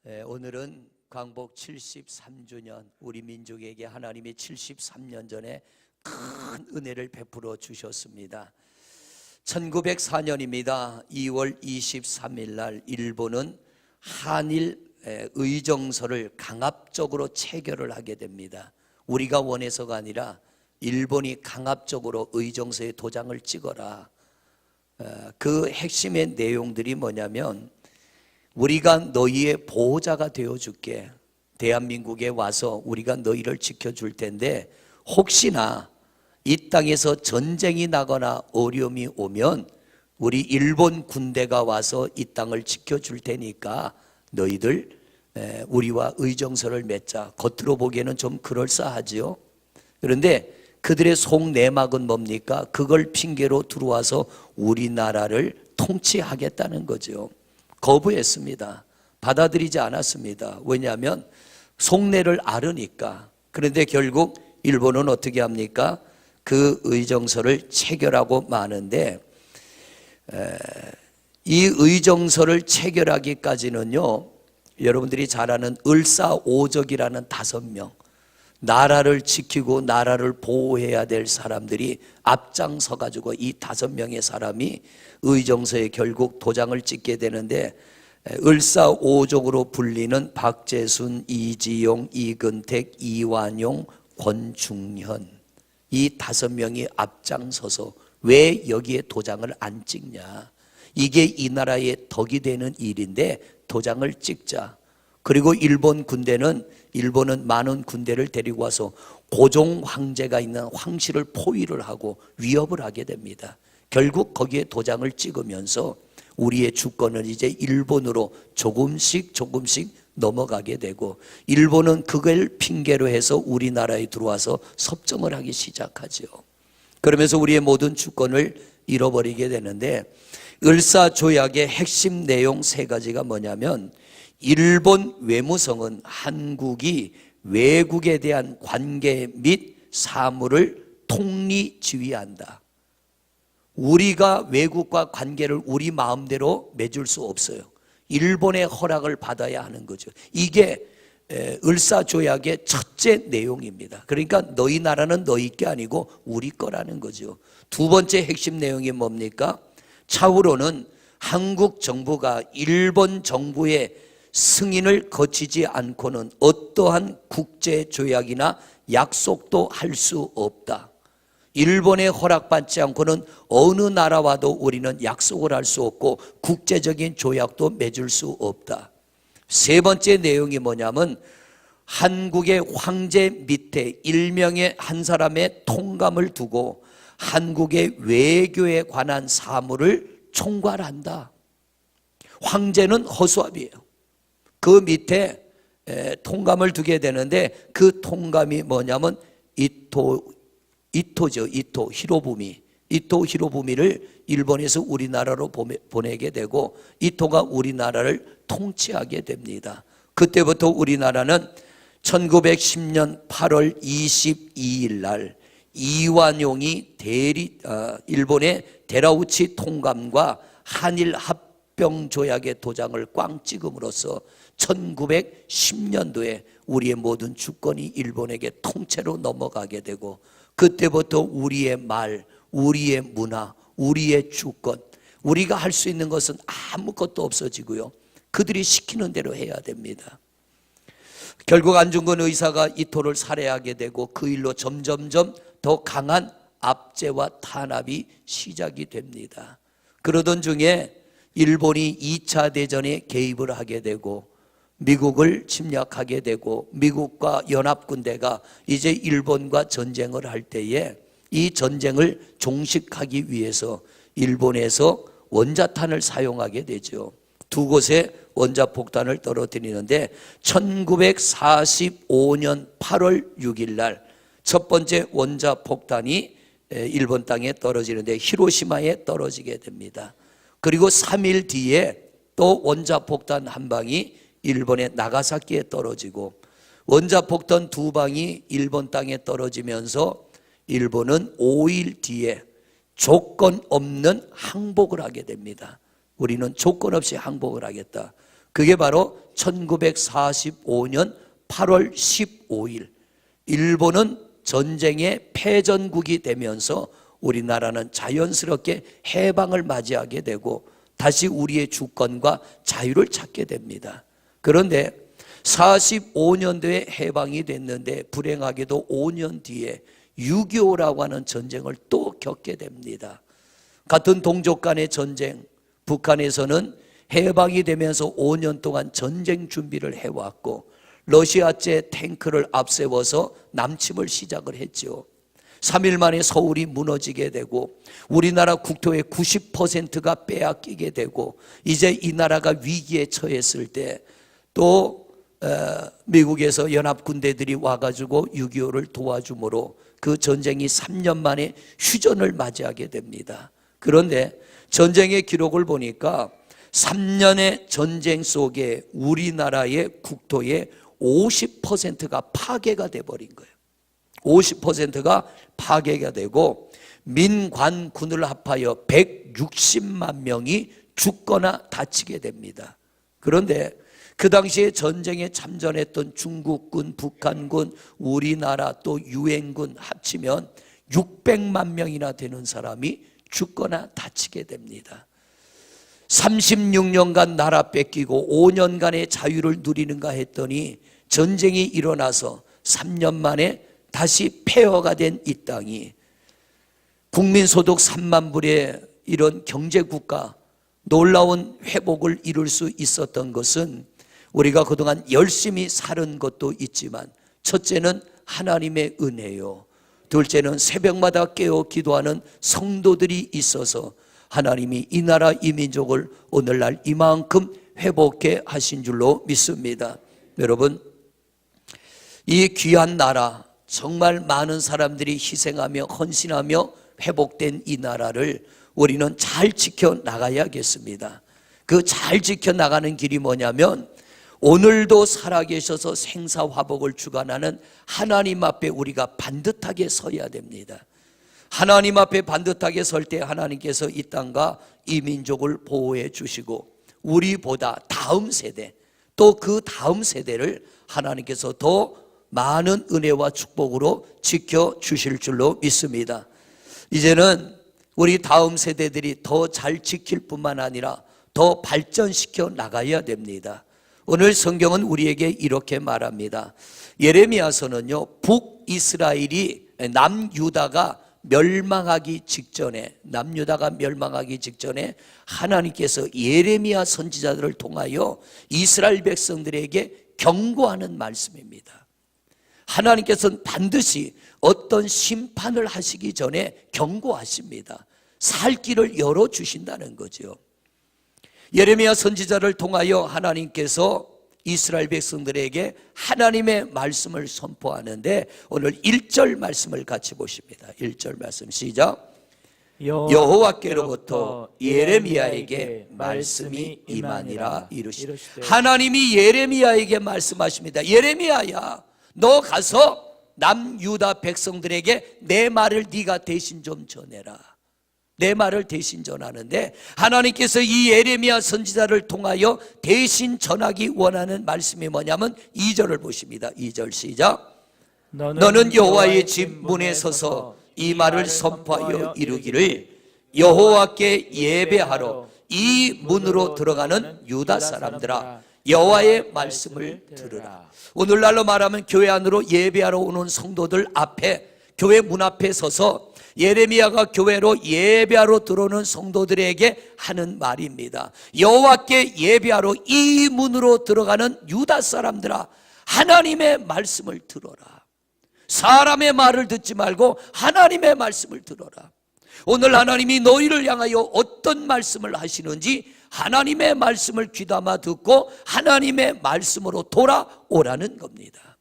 오늘은 광복 73주년, 우리 민족에게 하나님이 73년 전에 큰 은혜를 베풀어 주셨습니다. 1904년입니다. 2월 23일 날 일본은 한일 의정서를 강압적으로 체결을 하게 됩니다. 우리가 원해서가 아니라 일본이 강압적으로 의정서에 도장을 찍어라. 그 핵심의 내용들이 뭐냐면, 우리가 너희의 보호자가 되어줄게. 대한민국에 와서 우리가 너희를 지켜줄 텐데, 혹시나 이 땅에서 전쟁이 나거나 어려움이 오면 우리 일본 군대가 와서 이 땅을 지켜줄 테니까 너희들 우리와 의정서를 맺자. 겉으로 보기에는 좀 그럴싸하지요. 그런데 그들의 속내막은 뭡니까? 그걸 핑계로 들어와서 우리나라를 통치하겠다는 거죠. 거부했습니다. 받아들이지 않았습니다. 왜냐하면 속내를 알으니까. 그런데 결국 일본은 어떻게 합니까? 그 의정서를 체결하고 마는데, 이 의정서를 체결하기까지는요, 여러분들이 잘 아는 을사오적이라는 5명, 나라를 지키고 나라를 보호해야 될 사람들이 앞장서 가지고 이 5명의 사람이 의정서에 결국 도장을 찍게 되는데, 을사오적으로 불리는 박재순, 이지용, 이근택, 이완용, 권중현, 이 5명이 앞장서서 왜 여기에 도장을 안 찍냐, 이게 이 나라의 덕이 되는 일인데 도장을 찍자. 그리고 일본은 많은 군대를 데리고 와서 고종 황제가 있는 황실을 포위를 하고 위협을 하게 됩니다. 결국 거기에 도장을 찍으면서 우리의 주권은 이제 일본으로 조금씩 넘어가게 되고, 일본은 그걸 핑계로 해서 우리나라에 들어와서 섭정을 하기 시작하죠. 그러면서 우리의 모든 주권을 잃어버리게 되는데, 을사조약의 핵심 내용 3가지가 뭐냐면, 일본 외무성은 한국이 외국에 대한 관계 및 사무를 통리지휘한다. 우리가 외국과 관계를 우리 마음대로 맺을 수 없어요. 일본의 허락을 받아야 하는 거죠. 이게 을사조약의 첫째 내용입니다. 그러니까 너희 나라는 너희 게 아니고 우리 거라는 거죠. 2번째 핵심 내용이 뭡니까? 차후로는 한국 정부가 일본 정부의 승인을 거치지 않고는 어떠한 국제조약이나 약속도 할 수 없다. 일본의 허락받지 않고는 어느 나라와도 우리는 약속을 할 수 없고 국제적인 조약도 맺을 수 없다. 3번째 내용이 뭐냐면, 한국의 황제 밑에 1명의 한 사람의 통감을 두고 한국의 외교에 관한 사무를 총괄한다. 황제는 허수아비예요. 그 밑에 통감을 두게 되는데, 그 통감이 뭐냐면 이토죠. 이토 히로부미를 일본에서 우리나라로 보내게 되고, 이토가 우리나라를 통치하게 됩니다. 그때부터 우리나라는 1910년 8월 22일 날 이완용이 일본의 데라우치 통감과 한일 합병조약의 도장을 꽝 찍음으로써 1910년도에 우리의 모든 주권이 일본에게 통째로 넘어가게 되고, 그때부터 우리의 말, 우리의 문화, 우리의 주권, 우리가 할 수 있는 것은 아무것도 없어지고요, 그들이 시키는 대로 해야 됩니다. 결국 안중근 의사가 이토를 살해하게 되고, 그 일로 점점점 더 강한 압제와 탄압이 시작이 됩니다. 그러던 중에 일본이 2차 대전에 개입을 하게 되고, 미국을 침략하게 되고, 미국과 연합군대가 이제 일본과 전쟁을 할 때에 이 전쟁을 종식하기 위해서 일본에서 원자탄을 사용하게 되죠. 2곳에 원자폭탄을 떨어뜨리는데, 1945년 8월 6일 날 첫 번째 원자폭탄이 일본 땅에 떨어지는데 히로시마에 떨어지게 됩니다. 그리고 3일 뒤에 또 원자폭탄 한 방이 일본의 나가사키에 떨어지고, 원자폭탄 2방이 일본 땅에 떨어지면서 일본은 5일 뒤에 조건 없는 항복을 하게 됩니다. 우리는 조건 없이 항복을 하겠다. 그게 바로 1945년 8월 15일 일본은 전쟁의 패전국이 되면서 우리나라는 자연스럽게 해방을 맞이하게 되고 다시 우리의 주권과 자유를 찾게 됩니다. 그런데 45년도에 해방이 됐는데 불행하게도 5년 뒤에 6.25라고 하는 전쟁을 또 겪게 됩니다. 같은 동족 간의 전쟁, 북한에서는 해방이 되면서 5년 동안 전쟁 준비를 해왔고 러시아제 탱크를 앞세워서 남침을 시작을 했죠. 3일 만에 서울이 무너지게 되고 우리나라 국토의 90%가 빼앗기게 되고 이제 이 나라가 위기에 처했을 때 또 미국에서 연합군대들이 와가지고 6.25를 도와주므로 그 전쟁이 3년 만에 휴전을 맞이하게 됩니다. 그런데 전쟁의 기록을 보니까 3년의 전쟁 속에 우리나라의 국토의 50%가 파괴가 돼버린 거예요. 50%가 파괴가 되고 민관군을 합하여 160만 명이 죽거나 다치게 됩니다. 그런데 그 당시에 전쟁에 참전했던 중국군, 북한군, 우리나라 또 유엔군 합치면 600만 명이나 되는 사람이 죽거나 다치게 됩니다. 36년간 나라 뺏기고 5년간의 자유를 누리는가 했더니 전쟁이 일어나서 3년 만에 다시 폐허가 된 이 땅이 국민소득 3만 불의 이런 경제국가 놀라운 회복을 이룰 수 있었던 것은 우리가 그동안 열심히 살은 것도 있지만 첫째는 하나님의 은혜요, 둘째는 새벽마다 깨어 기도하는 성도들이 있어서 하나님이 이 나라 이 민족을 오늘날 이만큼 회복해 하신 줄로 믿습니다. 여러분, 이 귀한 나라, 정말 많은 사람들이 희생하며 헌신하며 회복된 이 나라를 우리는 잘 지켜나가야겠습니다. 그 잘 지켜나가는 길이 뭐냐면 오늘도 살아계셔서 생사화복을 주관하는 하나님 앞에 우리가 반듯하게 서야 됩니다. 하나님 앞에 반듯하게 설 때 하나님께서 이 땅과 이 민족을 보호해 주시고 우리보다 다음 세대 또 그 다음 세대를 하나님께서 더 많은 은혜와 축복으로 지켜주실 줄로 믿습니다. 이제는 우리 다음 세대들이 더 잘 지킬 뿐만 아니라 더 발전시켜 나가야 됩니다. 오늘 성경은 우리에게 이렇게 말합니다. 예레미야서는요, 북이스라엘이 남유다가 멸망하기 직전에 하나님께서 예레미야 선지자들을 통하여 이스라엘 백성들에게 경고하는 말씀입니다. 하나님께서는 반드시 어떤 심판을 하시기 전에 경고하십니다. 살 길을 열어주신다는 거죠. 예레미야 선지자를 통하여 하나님께서 이스라엘 백성들에게 하나님의 말씀을 선포하는데 오늘 1절 말씀을 같이 보십니다. 1절 말씀 시작. 여호와께로부터 예레미야에게 말씀이 임하니라 이르시되. 하나님이 예레미야에게 말씀하십니다. 예레미야야, 너 가서 남유다 백성들에게 내 말을 네가 대신 좀 전해라. 내 말을 대신 전하는데 하나님께서 이 예레미야 선지자를 통하여 대신 전하기 원하는 말씀이 뭐냐면 2절을 보십니다. 2절 시작. 너는 여호와의 집 문에 서서 이 말을 선포하여 이르기를 여호와께 예배하러 이 문으로 들어가는 유다 사람들아, 여호와의 말씀을 들으라. 오늘날로 말하면 교회 안으로 예배하러 오는 성도들 앞에, 교회 문 앞에 서서 예레미야가 교회로 예배하러 들어오는 성도들에게 하는 말입니다. 여호와께 예배하러 이 문으로 들어가는 유다 사람들아, 하나님의 말씀을 들어라. 사람의 말을 듣지 말고 하나님의 말씀을 들어라. 오늘 하나님이 너희를 향하여 어떤 말씀을 하시는지 하나님의 말씀을 귀담아 듣고 하나님의 말씀으로 돌아오라는 겁니다.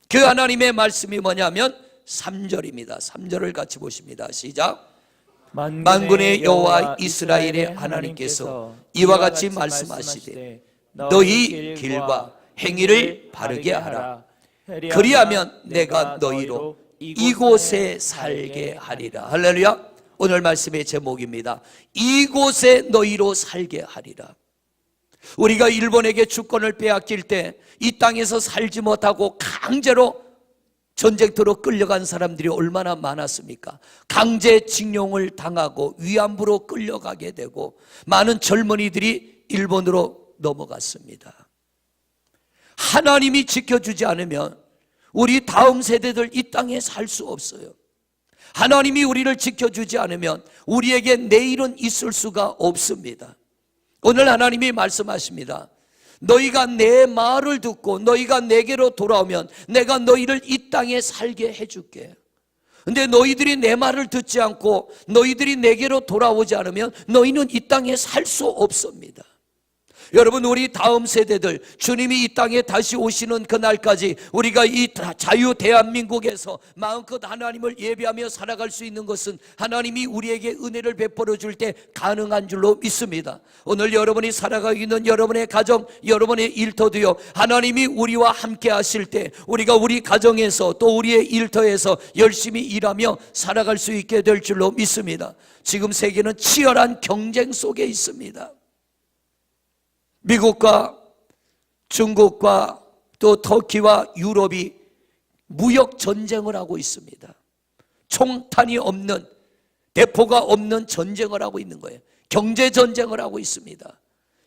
그 하나님의 말씀이 뭐냐면 3절입니다. 3절을 같이 보십니다. 시작. 만군의 여호와 이스라엘의 하나님께서 이와 같이 말씀하시되 너희 길과 행위를 바르게 하라. 그리하면 내가 너희로 이곳에 살게 하리라. 할렐루야. 오늘 말씀의 제목입니다. 이곳에 너희로 살게 하리라. 우리가 일본에게 주권을 빼앗길 때 이 땅에서 살지 못하고 강제로 전쟁터로 끌려간 사람들이 얼마나 많았습니까? 강제징용을 당하고 위안부로 끌려가게 되고 많은 젊은이들이 일본으로 넘어갔습니다. 하나님이 지켜주지 않으면 우리 다음 세대들 이 땅에 살 수 없어요. 하나님이 우리를 지켜주지 않으면 우리에게 내일은 있을 수가 없습니다. 오늘 하나님이 말씀하십니다. 너희가 내 말을 듣고 너희가 내게로 돌아오면 내가 너희를 이 땅에 살게 해줄게. 근데 너희들이 내 말을 듣지 않고 너희들이 내게로 돌아오지 않으면 너희는 이 땅에 살 수 없습니다. 여러분, 우리 다음 세대들 주님이 이 땅에 다시 오시는 그날까지 우리가 이 자유 대한민국에서 마음껏 하나님을 예배하며 살아갈 수 있는 것은 하나님이 우리에게 은혜를 베풀어 줄 때 가능한 줄로 믿습니다. 오늘 여러분이 살아가고 있는 여러분의 가정, 여러분의 일터도요, 하나님이 우리와 함께 하실 때 우리가 우리 가정에서 또 우리의 일터에서 열심히 일하며 살아갈 수 있게 될 줄로 믿습니다. 지금 세계는 치열한 경쟁 속에 있습니다. 미국과 중국과 또 터키와 유럽이 무역 전쟁을 하고 있습니다. 총탄이 없는, 대포가 없는 전쟁을 하고 있는 거예요. 경제 전쟁을 하고 있습니다.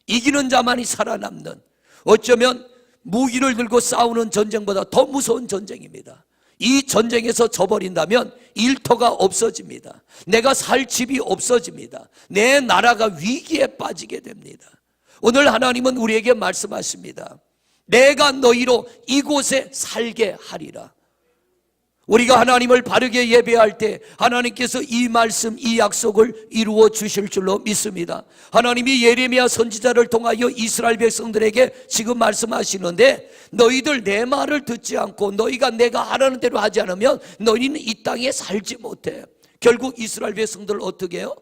이기는 자만이 살아남는, 어쩌면 무기를 들고 싸우는 전쟁보다 더 무서운 전쟁입니다. 이 전쟁에서 져버린다면 일터가 없어집니다. 내가 살 집이 없어집니다. 내 나라가 위기에 빠지게 됩니다. 오늘 하나님은 우리에게 말씀하십니다. 내가 너희로 이곳에 살게 하리라. 우리가 하나님을 바르게 예배할 때 하나님께서 이 말씀, 이 약속을 이루어 주실 줄로 믿습니다. 하나님이 예레미야 선지자를 통하여 이스라엘 백성들에게 지금 말씀하시는데, 너희들 내 말을 듣지 않고 너희가 내가 하라는 대로 하지 않으면 너희는 이 땅에 살지 못해. 결국 이스라엘 백성들 어떻게 해요?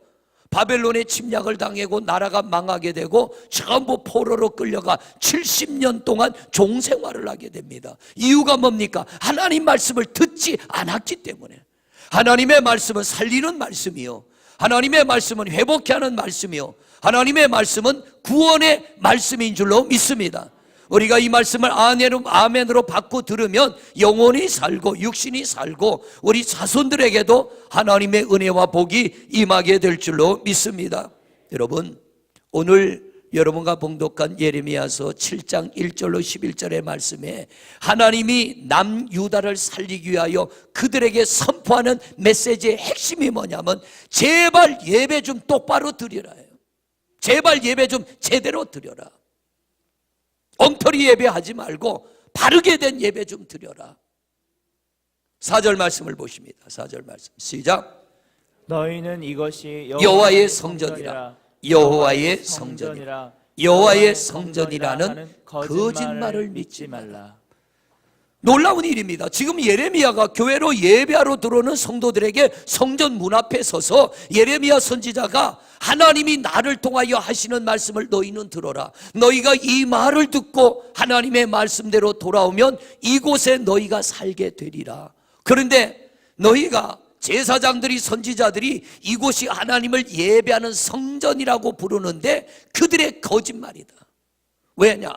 바벨론의 침략을 당하고 나라가 망하게 되고 전부 포로로 끌려가 70년 동안 종생활을 하게 됩니다. 이유가 뭡니까? 하나님 말씀을 듣지 않았기 때문에. 하나님의 말씀은 살리는 말씀이요, 하나님의 말씀은 회복케 하는 말씀이요, 하나님의 말씀은 구원의 말씀인 줄로 믿습니다. 우리가 이 말씀을 아멘으로 받고 들으면 영혼이 살고 육신이 살고 우리 자손들에게도 하나님의 은혜와 복이 임하게 될 줄로 믿습니다. 여러분, 오늘 여러분과 봉독한 예레미야서 7장 1절로 11절의 말씀에 하나님이 남유다를 살리기 위하여 그들에게 선포하는 메시지의 핵심이 뭐냐면, 제발 예배 좀 똑바로 드리라. 제발 예배 좀 제대로 드려라. 엉터리 예배하지 말고 바르게 된 예배 좀 드려라. 4절 말씀을 보십니다. 4절 말씀 시작. 너희는 이것이 여호와의 성전이라. 여호와의 성전이라. 여호와의 성전이라는 거짓말을 믿지 말라. 놀라운 일입니다. 지금 예레미야가 교회로 예배하러 들어오는 성도들에게 성전 문 앞에 서서 예레미야 선지자가 하나님이 나를 통하여 하시는 말씀을 너희는 들어라. 너희가 이 말을 듣고 하나님의 말씀대로 돌아오면 이곳에 너희가 살게 되리라. 그런데 너희가, 제사장들이, 선지자들이 이곳이 하나님을 예배하는 성전이라고 부르는데 그들의 거짓말이다. 왜냐?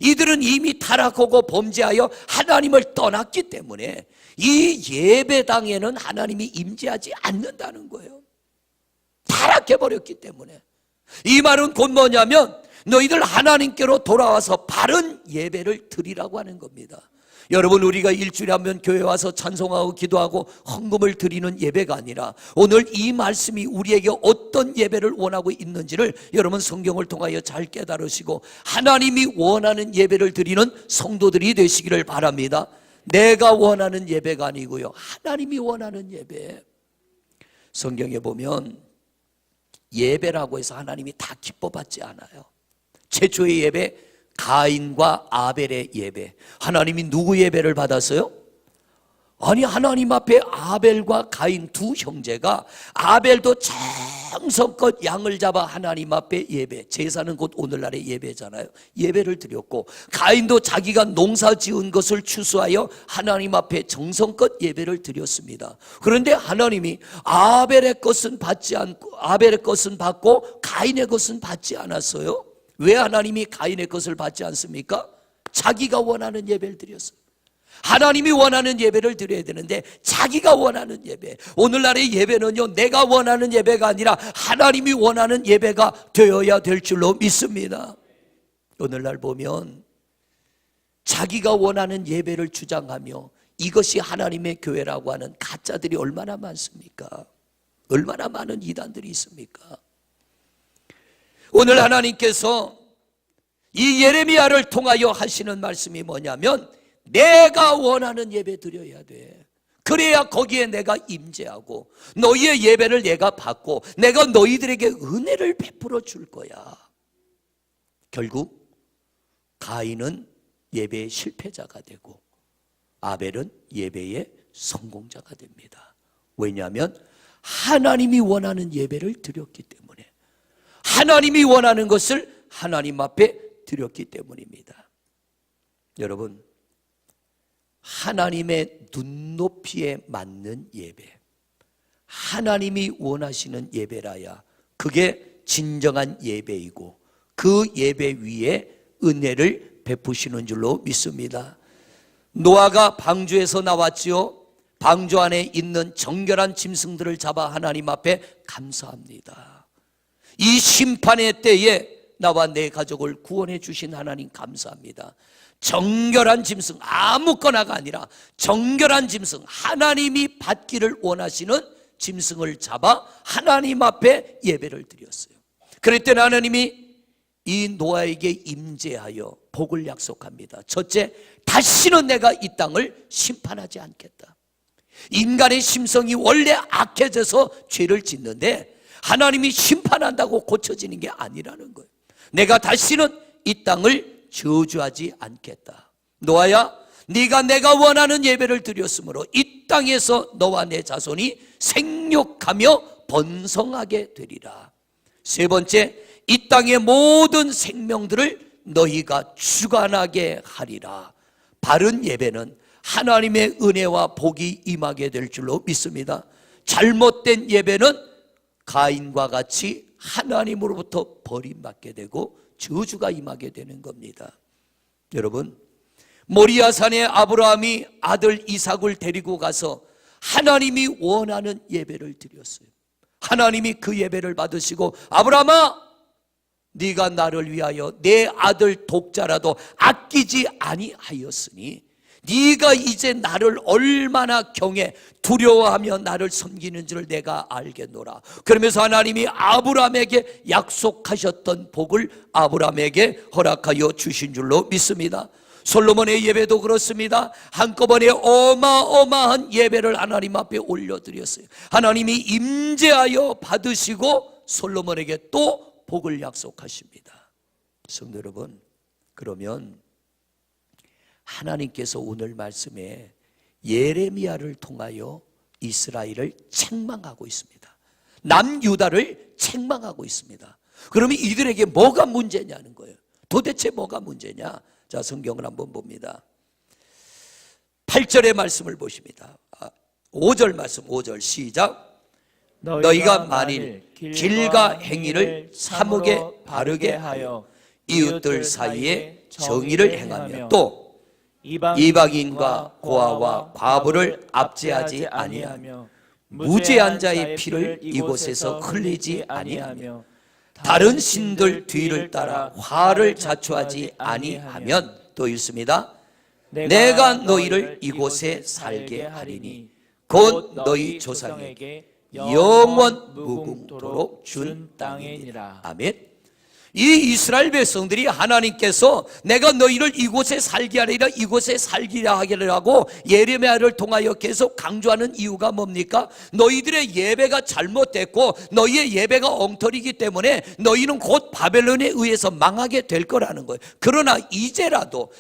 이들은 이미 타락하고 범죄하여 하나님을 떠났기 때문에 이 예배당에는 하나님이 임재하지 않는다는 거예요. 타락해버렸기 때문에. 이 말은 곧 뭐냐면 너희들 하나님께로 돌아와서 바른 예배를 드리라고 하는 겁니다. 여러분, 우리가 일주일에 한 번 교회 와서 찬송하고 기도하고 헌금을 드리는 예배가 아니라 오늘 이 말씀이 우리에게 어떤 예배를 원하고 있는지를 여러분 성경을 통하여 잘 깨달으시고 하나님이 원하는 예배를 드리는 성도들이 되시기를 바랍니다. 내가 원하는 예배가 아니고요, 하나님이 원하는 예배. 성경에 보면 예배라고 해서 하나님이 다 기뻐받지 않아요. 최초의 예배, 가인과 아벨의 예배. 하나님이 누구 예배를 받았어요? 아니, 하나님 앞에 아벨과 가인 두 형제가, 아벨도 정성껏 양을 잡아 하나님 앞에 예배, 제사는 곧 오늘날의 예배잖아요, 예배를 드렸고, 가인도 자기가 농사 지은 것을 추수하여 하나님 앞에 정성껏 예배를 드렸습니다. 그런데 하나님이 아벨의 것은 받지 않고, 아벨의 것은 받고 가인의 것은 받지 않았어요. 왜 하나님이 가인의 것을 받지 않습니까? 자기가 원하는 예배를 드렸어요. 하나님이 원하는 예배를 드려야 되는데 자기가 원하는 예배, 오늘날의 예배는요 내가 원하는 예배가 아니라 하나님이 원하는 예배가 되어야 될 줄로 믿습니다. 오늘날 보면 자기가 원하는 예배를 주장하며 이것이 하나님의 교회라고 하는 가짜들이 얼마나 많습니까? 얼마나 많은 이단들이 있습니까? 오늘 하나님께서 이 예레미야를 통하여 하시는 말씀이 뭐냐면 내가 원하는 예배 드려야 돼. 그래야 거기에 내가 임재하고 너희의 예배를 내가 받고 내가 너희들에게 은혜를 베풀어 줄 거야. 결국 가인은 예배의 실패자가 되고 아벨은 예배의 성공자가 됩니다. 왜냐하면 하나님이 원하는 예배를 드렸기 때문에, 하나님이 원하는 것을 하나님 앞에 드렸기 때문입니다. 여러분, 하나님의 눈높이에 맞는 예배, 하나님이 원하시는 예배라야 그게 진정한 예배이고 그 예배 위에 은혜를 베푸시는 줄로 믿습니다. 노아가 방주에서 나왔지요. 방주 안에 있는 정결한 짐승들을 잡아 하나님 앞에 감사합니다. 이 심판의 때에 나와 내 가족을 구원해 주신 하나님 감사합니다. 정결한 짐승, 아무거나가 아니라 정결한 짐승, 하나님이 받기를 원하시는 짐승을 잡아 하나님 앞에 예배를 드렸어요. 그럴 때 하나님이 이 노아에게 임재하여 복을 약속합니다. 첫째, 다시는 내가 이 땅을 심판하지 않겠다. 인간의 심성이 원래 악해져서 죄를 짓는데 하나님이 심판한다고 고쳐지는 게 아니라는 거예요. 내가 다시는 이 땅을 저주하지 않겠다. 노아야, 네가 내가 원하는 예배를 드렸으므로 이 땅에서 너와 내 자손이 생육하며 번성하게 되리라. 세 번째, 이 땅의 모든 생명들을 너희가 주관하게 하리라. 바른 예배는 하나님의 은혜와 복이 임하게 될 줄로 믿습니다. 잘못된 예배는 가인과 같이 하나님으로부터 버림받게 되고 저주가 임하게 되는 겁니다. 여러분, 모리아산에 아브라함이 아들 이삭을 데리고 가서 하나님이 원하는 예배를 드렸어요. 하나님이 그 예배를 받으시고 아브라함아, 네가 나를 위하여 내 아들 독자라도 아끼지 아니하였으니 네가 이제 나를 얼마나 경외 두려워하며 나를 섬기는지를 내가 알겠노라. 그러면서 하나님이 아브라함에게 약속하셨던 복을 아브라함에게 허락하여 주신 줄로 믿습니다. 솔로몬의 예배도 그렇습니다. 한꺼번에 어마어마한 예배를 하나님 앞에 올려드렸어요. 하나님이 임재하여 받으시고 솔로몬에게 또 복을 약속하십니다. 성도 여러분, 그러면 하나님께서 오늘 말씀에 예레미야를 통하여 이스라엘을 책망하고 있습니다. 남유다를 책망하고 있습니다. 그러면 이들에게 뭐가 문제냐는 거예요. 도대체 뭐가 문제냐? 자, 성경을 한번 봅니다. 8절의 말씀을 보십니다. 5절 말씀, 5절 시작. 너희가 만일 길과 행위를 사목에 바르게 하여 이웃들 사이에 정의를 행하며 또 이방인과 고아와 과부를 압제하지 아니하며 무죄한 자의 피를 이곳에서 흘리지 아니하며 다른 신들 뒤를 따라 화를 자초하지 아니하면 또 있습니다. 내가 너희를 이곳에 살게 하리니 곧 너희 조상에게 영원 무궁토록 준 땅이니라. 아멘. 이 이스라엘 백성들이 하나님께서 내가 너희를 이곳에 살게 하리라, 이곳에 살기라 하기라고 예레미야를 통하여 계속 강조하는 이유가 뭡니까? 너희들의 예배가 잘못됐고 너희의 예배가 엉터리이기 때문에 너희는 곧 바벨론에 의해서 망하게 될 거라는 거예요. 그러나 이제라도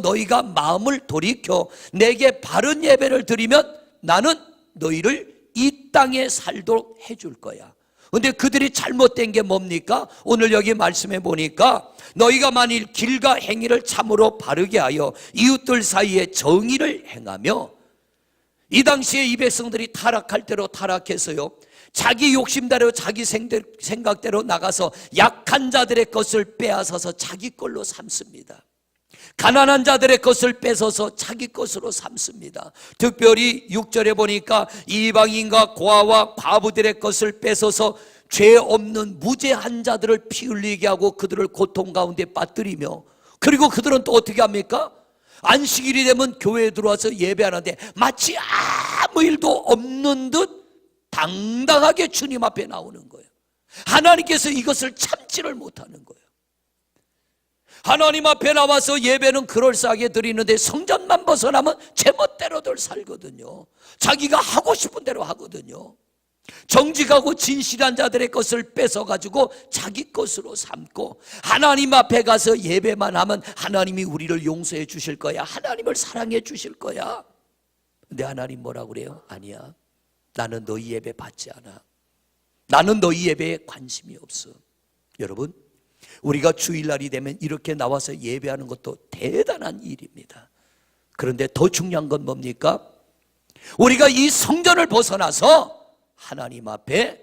너희가 마음을 돌이켜 내게 바른 예배를 드리면 나는 너희를 이 땅에 살도록 해줄 거야. 근데 그들이 잘못된 게 뭡니까? 오늘 여기 말씀해 보니까 너희가 만일 길과 행위를 참으로 바르게 하여 이웃들 사이에 정의를 행하며, 이 당시에 이 백성들이 타락할 대로 타락해서요, 자기 욕심대로 자기 생각대로 나가서 약한 자들의 것을 빼앗아서 자기 걸로 삼습니다. 가난한 자들의 것을 뺏어서 자기 것으로 삼습니다. 특별히 6절에 보니까 이방인과 고아와 과부들의 것을 뺏어서 죄 없는 무죄한 자들을 피 흘리게 하고 그들을 고통 가운데 빠뜨리며, 그리고 그들은 또 어떻게 합니까? 안식일이 되면 교회에 들어와서 예배하는데 마치 아무 일도 없는 듯 당당하게 주님 앞에 나오는 거예요. 하나님께서 이것을 참지를 못하는 거예요. 하나님 앞에 나와서 예배는 그럴싸하게 드리는데 성전만 벗어나면 제멋대로들 살거든요. 자기가 하고 싶은 대로 하거든요. 정직하고 진실한 자들의 것을 뺏어가지고 자기 것으로 삼고, 하나님 앞에 가서 예배만 하면 하나님이 우리를 용서해 주실 거야, 하나님을 사랑해 주실 거야. 근데 하나님 뭐라고 그래요? 아니야, 나는 너희 예배 받지 않아. 나는 너희 예배에 관심이 없어. 여러분, 우리가 주일날이 되면 이렇게 나와서 예배하는 것도 대단한 일입니다. 그런데 더 중요한 건 뭡니까? 우리가 이 성전을 벗어나서 하나님 앞에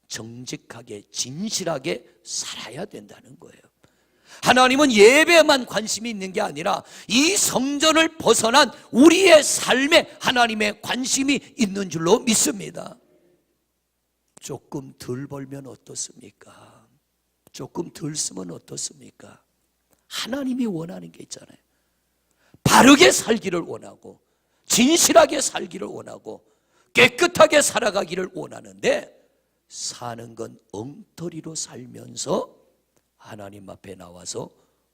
정직하게 진실하게 살아야 된다는 거예요. 하나님은 예배에만 관심이 있는 게 아니라 이 성전을 벗어난 우리의 삶에 하나님의 관심이 있는 줄로 믿습니다. 조금 덜 벌면 어떻습니까? 조금 덜 쓰면 어떻습니까? 하나님이 원하는 게 있잖아요. 바르게 살기를 원하고, 진실하게 살기를 원하고, 깨끗하게 살아가기를 원하는데, 사는 건 엉터리로 살면서 하나님 앞에 나와서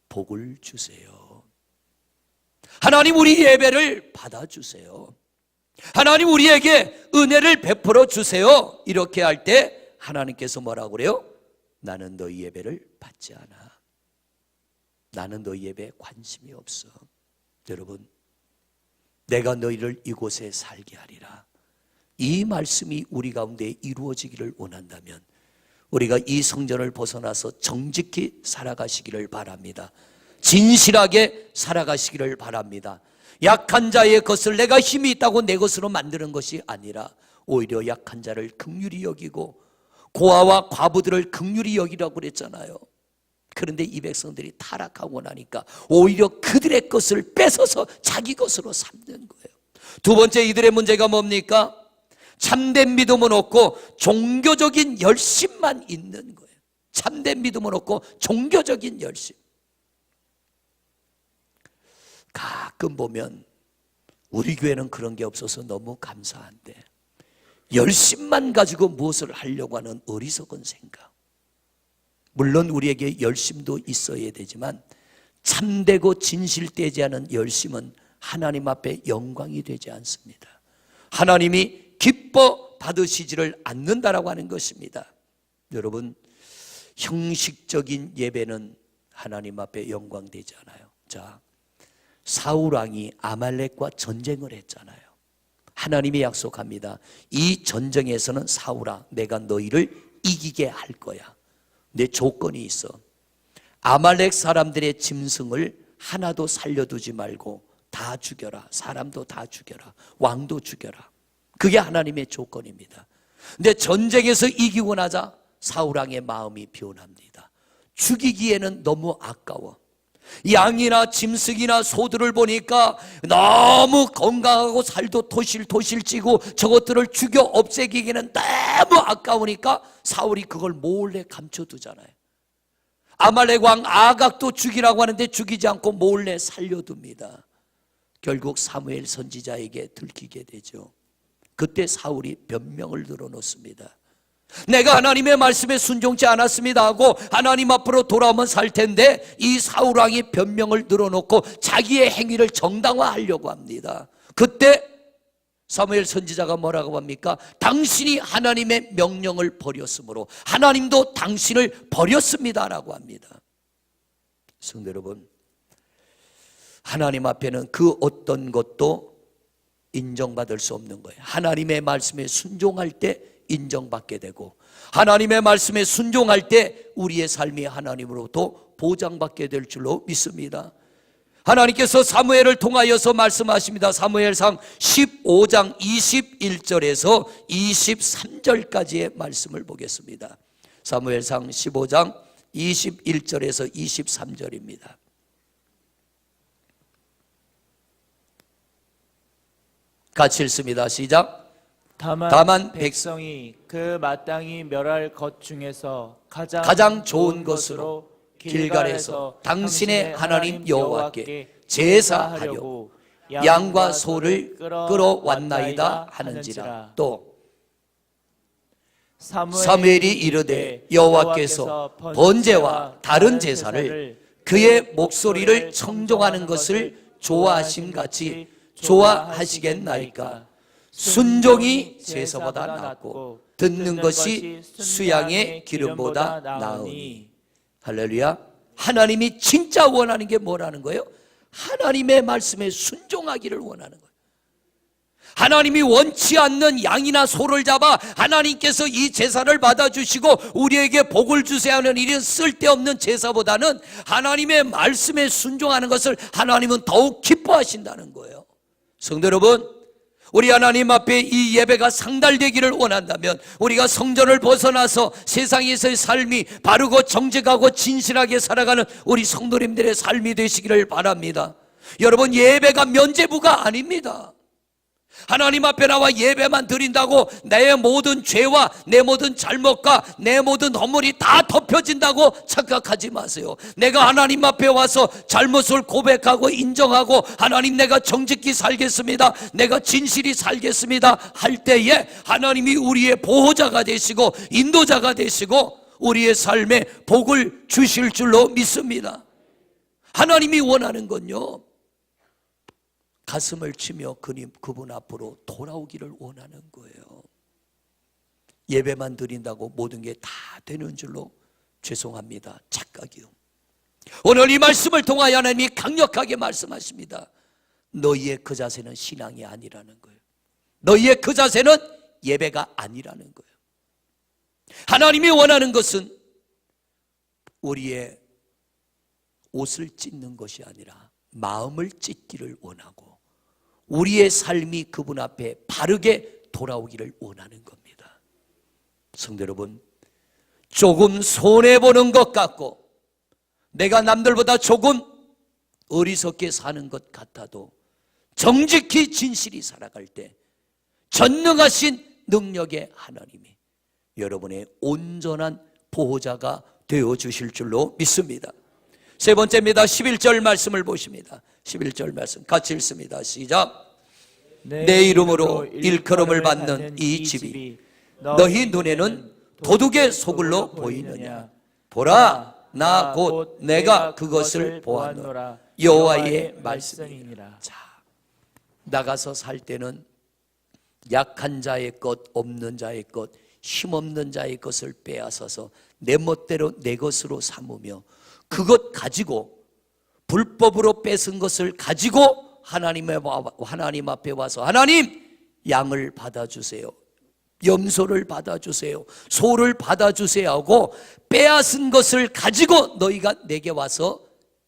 복을 주세요. 하나님, 우리 예배를 받아주세요. 하나님, 우리에게 은혜를 베풀어 주세요. 이렇게 할 때 하나님께서 뭐라고 그래요? 나는 너희 예배를 받지 않아. 나는 너희 예배에 관심이 없어. 여러분, 내가 너희를 이곳에 살게 하리라. 이 말씀이 우리 가운데 이루어지기를 원한다면 우리가 이 성전을 벗어나서 정직히 살아가시기를 바랍니다. 진실하게 살아가시기를 바랍니다. 약한 자의 것을 내가 힘이 있다고 내 것으로 만드는 것이 아니라 오히려 약한 자를 긍휼히 여기고 고아와 과부들을 긍휼히 여기라고 그랬잖아요. 그런데 이 백성들이 타락하고 나니까 오히려 그들의 것을 뺏어서 자기 것으로 삼는 거예요. 두 번째, 이들의 문제가 뭡니까? 참된 믿음은 없고 종교적인 열심만 있는 거예요. 참된 믿음은 없고 종교적인 열심. 가끔 보면 우리 교회는 그런 게 없어서 너무 감사한데, 열심만 가지고 무엇을 하려고 하는 어리석은 생각. 물론 우리에게 열심도 있어야 되지만 참되고 진실되지 않은 열심은 하나님 앞에 영광이 되지 않습니다. 하나님이 기뻐 받으시지를 않는다라고 하는 것입니다. 여러분, 형식적인 예배는 하나님 앞에 영광되지 않아요. 자, 사울 왕이 아말렉과 전쟁을 했잖아요. 하나님이 약속합니다. 이 전쟁에서는 사울아, 내가 너희를 이기게 할 거야. 내 조건이 있어. 아말렉 사람들의 짐승을 하나도 살려두지 말고 다 죽여라. 사람도 다 죽여라. 왕도 죽여라. 그게 하나님의 조건입니다. 근데 전쟁에서 이기고 나자 사울왕의 마음이 변합니다. 죽이기에는 너무 아까워. 양이나 짐승이나 소들을 보니까 너무 건강하고 살도 토실토실 찌고 저것들을 죽여 없애기에는 너무 아까우니까 사울이 그걸 몰래 감춰두잖아요. 아말렉 왕 아각도 죽이라고 하는데 죽이지 않고 몰래 살려둡니다. 결국 사무엘 선지자에게 들키게 되죠. 그때 사울이 변명을 늘어놓습니다. 내가 하나님의 말씀에 순종치 않았습니다 하고 하나님 앞으로 돌아오면 살 텐데, 이 사울 왕이 변명을 늘어놓고 자기의 행위를 정당화하려고 합니다. 그때 사무엘 선지자가 뭐라고 합니까? 당신이 하나님의 명령을 버렸으므로 하나님도 당신을 버렸습니다라고 합니다. 성도 여러분, 하나님 앞에는 그 어떤 것도 인정받을 수 없는 거예요. 하나님의 말씀에 순종할 때 인정받게 되고, 하나님의 말씀에 순종할 때 우리의 삶이 하나님으로부터 보장받게 될 줄로 믿습니다. 하나님께서 사무엘을 통하여서 말씀하십니다. 사무엘상 15장 21절에서 23절까지의 말씀을 보겠습니다. 사무엘상 15장 21절에서 23절입니다. 같이 읽습니다. 시작. 다만 백성이 그 마땅히 멸할 것 중에서 가장 좋은 것으로 길갈에서 당신의 하나님 여호와께 제사하려고 양과 소를 끌어왔나이다 하는지라. 또 사무엘이 이르되 여호와께서 번제와 다른 제사를 그의 목소리를 청종하는 것을 좋아하심 같이 좋아하시겠나이까. 순종이 제사보다 낫고 듣는 것이 수양의 기름보다 나으니. 할렐루야. 하나님이 진짜 원하는 게 뭐라는 거예요? 하나님의 말씀에 순종하기를 원하는 거예요. 하나님이 원치 않는 양이나 소를 잡아 하나님께서 이 제사를 받아주시고 우리에게 복을 주세요 하는 이런 쓸데없는 제사보다는 하나님의 말씀에 순종하는 것을 하나님은 더욱 기뻐하신다는 거예요. 성도 여러분, 우리 하나님 앞에 이 예배가 상달되기를 원한다면 우리가 성전을 벗어나서 세상에서의 삶이 바르고 정직하고 진실하게 살아가는 우리 성도님들의 삶이 되시기를 바랍니다. 여러분, 예배가 면죄부가 아닙니다. 하나님 앞에 나와 예배만 드린다고 내 모든 죄와 내 모든 잘못과 내 모든 허물이 다 덮여진다고 착각하지 마세요. 내가 하나님 앞에 와서 잘못을 고백하고 인정하고 하나님, 내가 정직히 살겠습니다, 내가 진실히 살겠습니다 할 때에 하나님이 우리의 보호자가 되시고 인도자가 되시고 우리의 삶에 복을 주실 줄로 믿습니다. 하나님이 원하는 건요, 가슴을 치며 그분 앞으로 돌아오기를 원하는 거예요. 예배만 드린다고 모든 게 다 되는 줄로 죄송합니다. 착각이요. 오늘 이 말씀을 통하여 하나님이 강력하게 말씀하십니다. 너희의 그 자세는 신앙이 아니라는 거예요. 너희의 그 자세는 예배가 아니라는 거예요. 하나님이 원하는 것은 우리의 옷을 찢는 것이 아니라 마음을 찢기를 원하고 우리의 삶이 그분 앞에 바르게 돌아오기를 원하는 겁니다. 성도 여러분, 조금 손해보는 것 같고 내가 남들보다 조금 어리석게 사는 것 같아도 정직히 진실히 살아갈 때 전능하신 능력의 하나님이 여러분의 온전한 보호자가 되어주실 줄로 믿습니다. 세 번째입니다. 11절 말씀을 보십니다. 11절 말씀 같이 읽습니다. 시작. 내 이름으로 일컬음을 받는 이 집이 너희 눈에는 도둑의 소굴로 보이느냐. 보라, 나 곧 내가 그것을 보았노라. 여호와의 말씀이니라. 자, 나가서 살 때는 약한 자의 것, 없는 자의 것, 힘없는 자의 것을 빼앗아서 내 멋대로 내 것으로 삼으며 그것 가지고 불법으로 뺏은 것을 가지고 하나님 앞에 와서 하나님, 양을 받아주세요, 염소를 받아주세요, 소를 받아주세요 하고 빼앗은 것을 가지고 너희가 내게 와서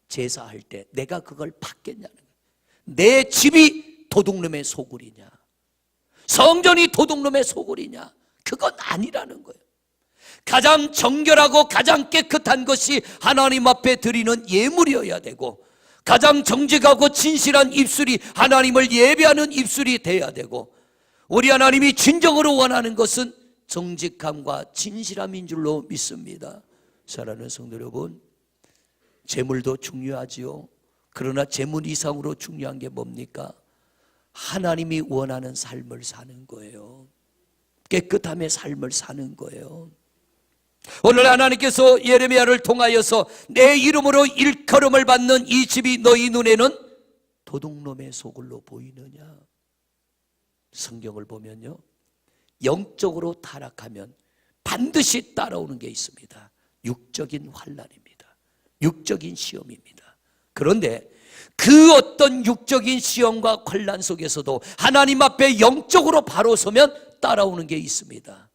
제사할 때 내가 그걸 받겠냐는 거예요. 내 집이 도둑놈의 소굴이냐, 성전이 도둑놈의 소굴이냐, 그건 아니라는 거예요. 가장 정결하고 가장 깨끗한 것이 하나님 앞에 드리는 예물이어야 되고 가장 정직하고 진실한 입술이 하나님을 예배하는 입술이 돼야 되고 우리 하나님이 진정으로 원하는 것은 정직함과 진실함인 줄로 믿습니다. 사랑하는 성도 여러분, 재물도 중요하지요. 그러나 재물 이상으로 중요한 게 뭡니까? 하나님이 원하는 삶을 사는 거예요. 깨끗함의 삶을 사는 거예요. 오늘 하나님께서 예레미야를 통하여서 내 이름으로 일컬음을 받는 이 집이 너희 눈에는 도둑놈의 소굴로 보이느냐. 성경을 보면요, 영적으로 타락하면 반드시 따라오는 게 있습니다. 육적인 환난입니다. 육적인 시험입니다. 그런데 그 어떤 육적인 시험과 환난 속에서도 하나님 앞에 영적으로 바로 서면 따라오는 게 있습니다.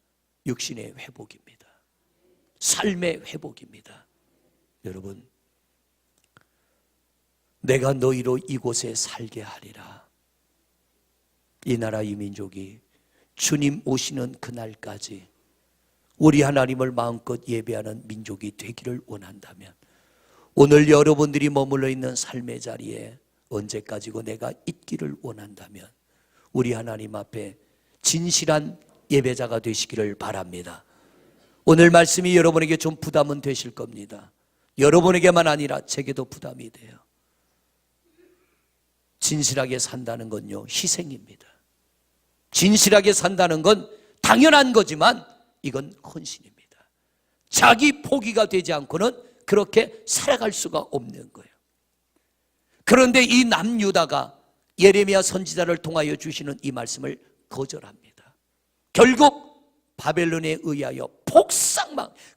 육신의 회복입니다. 삶의 회복입니다. 여러분, 내가 너희로 이곳에 살게 하리라. 이 나라 이 민족이 주님 오시는 그날까지 우리 하나님을 마음껏 예배하는 민족이 되기를 원한다면, 오늘 여러분들이 머물러 있는 삶의 자리에 언제까지고 내가 있기를 원한다면 우리 하나님 앞에 진실한 예배자가 되시기를 바랍니다. 오늘 말씀이 여러분에게 좀 부담은 되실 겁니다. 여러분에게만 아니라 제게도 부담이 돼요. 진실하게 산다는 건요, 희생입니다. 진실하게 산다는 건 당연한 거지만 이건 헌신입니다. 자기 포기가 되지 않고는 그렇게 살아갈 수가 없는 거예요. 그런데 이 남유다가 예레미야 선지자를 통하여 주시는 이 말씀을 거절합니다. 결국 바벨론에 의하여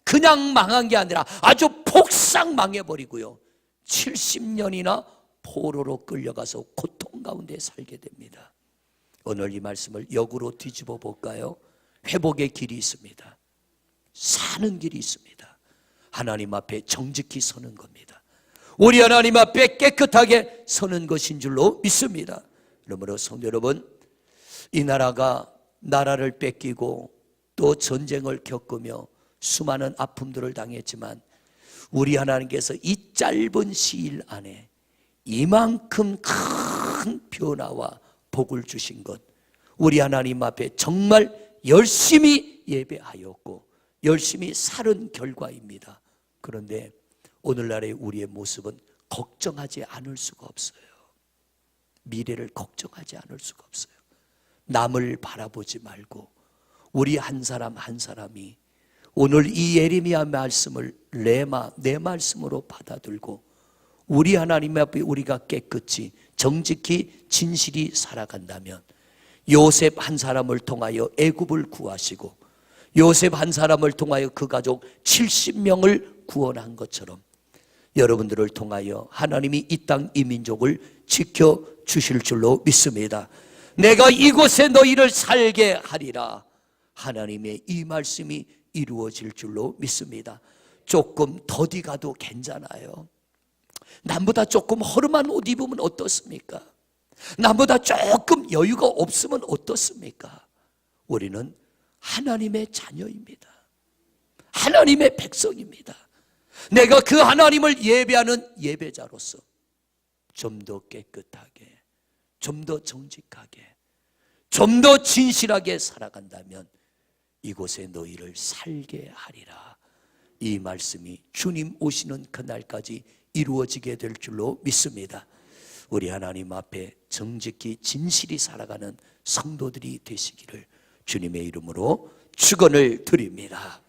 그냥 망한 게 아니라 아주 폭삭 망해버리고요, 70년이나 포로로 끌려가서 고통 가운데 살게 됩니다. 오늘 이 말씀을 역으로 뒤집어 볼까요? 회복의 길이 있습니다. 사는 길이 있습니다. 하나님 앞에 정직히 서는 겁니다. 우리 하나님 앞에 깨끗하게 서는 것인 줄로 믿습니다. 그러므로 성도 여러분, 이 나라를 뺏기고 또 전쟁을 겪으며 수많은 아픔들을 당했지만 우리 하나님께서 이 짧은 시일 안에 이만큼 큰 변화와 복을 주신 것, 우리 하나님 앞에 정말 열심히 예배하였고 열심히 살은 결과입니다. 그런데 오늘날의 우리의 모습은 걱정하지 않을 수가 없어요. 미래를 걱정하지 않을 수가 없어요. 남을 바라보지 말고 우리 한 사람 한 사람이 오늘 이 예레미야 말씀을 내 말씀으로 받아들고 우리 하나님 앞에 우리가 깨끗이 정직히 진실이 살아간다면, 요셉 한 사람을 통하여 애굽을 구하시고 요셉 한 사람을 통하여 그 가족 70명을 구원한 것처럼 여러분들을 통하여 하나님이 이 땅 이 민족을 지켜주실 줄로 믿습니다. 내가 이곳에 너희를 살게 하리라. 하나님의 이 말씀이 이루어질 줄로 믿습니다. 조금 더디 가도 괜찮아요. 남보다 조금 허름한 옷 입으면 어떻습니까? 남보다 조금 여유가 없으면 어떻습니까? 우리는 하나님의 자녀입니다. 하나님의 백성입니다. 내가 그 하나님을 예배하는 예배자로서 좀 더 깨끗하게, 좀 더 정직하게, 좀 더 진실하게 살아간다면 이곳에 너희를 살게 하리라. 이 말씀이 주님 오시는 그날까지 이루어지게 될 줄로 믿습니다. 우리 하나님 앞에 정직히 진실이 살아가는 성도들이 되시기를 주님의 이름으로 축원을 드립니다.